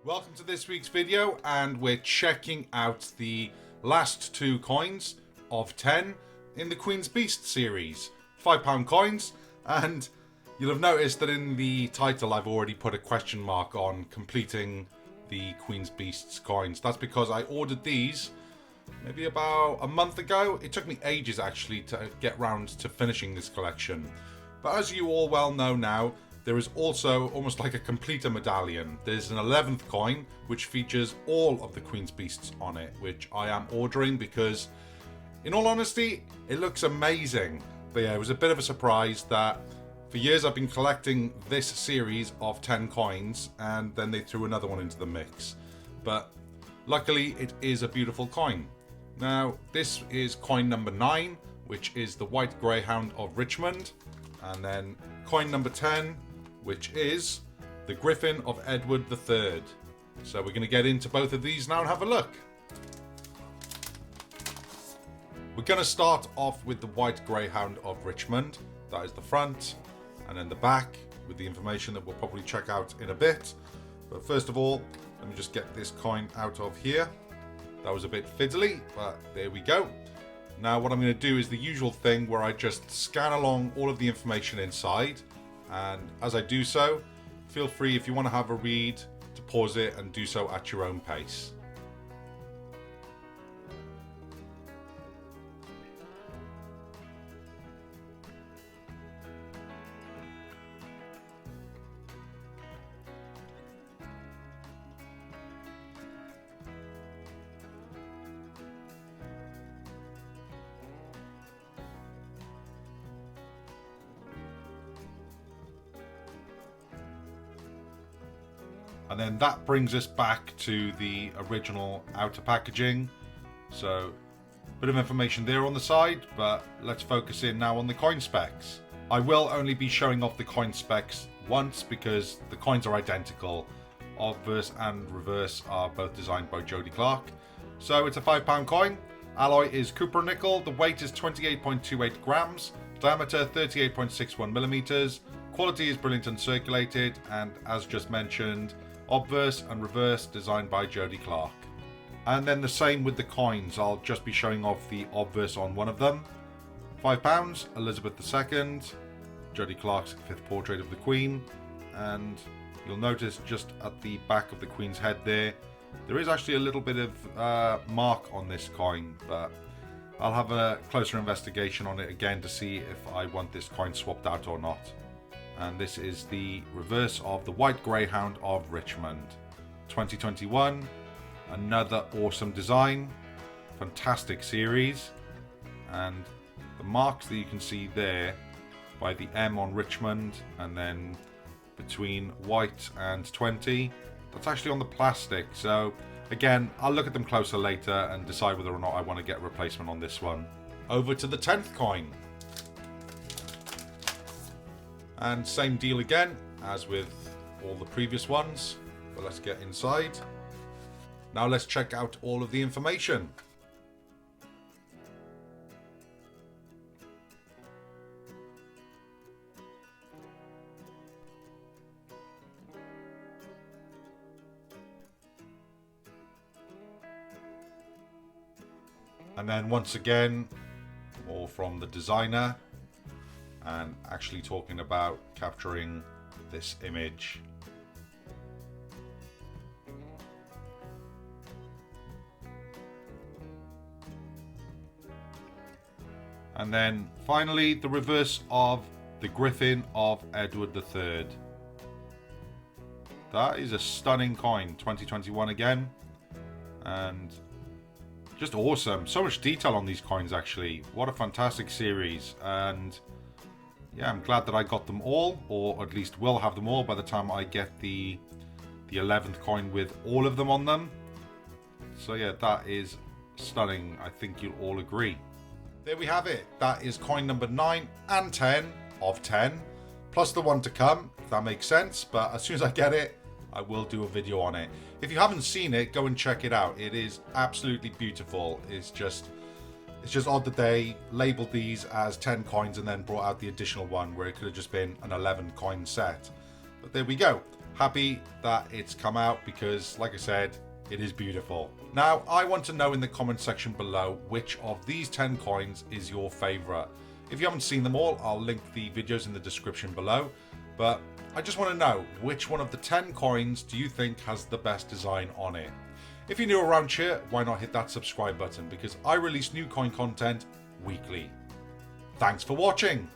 Welcome to this week's video, and we're checking out the last two coins of 10 in the Queen's Beast series. £5 coins, and you'll have noticed that in the title I've already put a question mark on completing the Queen's Beast's coins. That's because I ordered these maybe about a month ago. It took me ages actually to get round to finishing this collection. But as you all well know now, there is also almost like a completer medallion. There's an 11th coin which features all of the Queen's Beasts on it, which I am ordering because, in all honesty, it looks amazing. But yeah, it was a bit of a surprise that for years I've been collecting this series of 10 coins and then they threw another one into the mix. But luckily it is a beautiful coin. Now this is coin number 9, which is the White Greyhound of Richmond, and then coin number 10, which is the Griffin of Edward III. So we're going to get into both of these now and have a look. We're going to start off with the White Greyhound of Richmond. That is the front, and then the back with the information that we'll probably check out in a bit. But first of all, let me just get this coin out of here. That was a bit fiddly, but there we go. Now what I'm going to do is the usual thing where I just scan along all of the information inside, and as I do so, feel free, if you want to have a read, to pause it and do so at your own pace. And then that brings us back to the original outer packaging. So, a bit of information there on the side, but let's focus in now on the coin specs. I will only be showing off the coin specs once because the coins are identical. Obverse and reverse are both designed by Jody Clark. So it's a £5 coin. Alloy is copper nickel. The weight is 28.28 grams. Diameter 38.61 millimeters. Quality is brilliant uncirculated, and as just mentioned, obverse and reverse designed by Jody Clark. And then the same with the coins. I'll just be showing off the obverse on one of them. £5, Elizabeth II, Jody Clark's 5th portrait of the Queen. And you'll notice just at the back of the Queen's head there is actually a little bit of mark on this coin, but I'll have a closer investigation on it again to see if I want this coin swapped out or not. And this is the reverse of the White Greyhound of Richmond. 2021, another awesome design, fantastic series, and the marks that you can see there by the M on Richmond and then between white and 20, that's actually on the plastic. So again, I'll look at them closer later and decide whether or not I want to get a replacement on this one. Over to the 10th coin. And same deal again as with all the previous ones, but let's get inside. Now let's check out all of the information. And then once again, more from the designer, and actually talking about capturing this image. And then finally the reverse of the Griffin of Edward III. That is a stunning coin, 2021 again, and just awesome. So much detail on these coins actually. What a fantastic series. And yeah, I'm glad that I got them all, or at least will have them all by the time I get the 11th coin with all of them on them. So yeah, that is stunning. I think you'll all agree. There we have it. That is coin number 9 and 10 of 10, plus the one to come, if that makes sense. But as soon as I get it, I will do a video on it. If you haven't seen it, go and check it out. It is absolutely beautiful. It's just odd that they labeled these as 10 coins and then brought out the additional one where it could have just been an 11 coin set. But there we go. happy that it's come out because, like I said, it is beautiful. Now, I want to know in the comment section below which of these 10 coins is your favourite. If you haven't seen them all, I'll link the videos in the description below. But I just want to know which one of the 10 coins do you think has the best design on it. If you're new around here, why not hit that subscribe button, because I release new coin content weekly. Thanks for watching.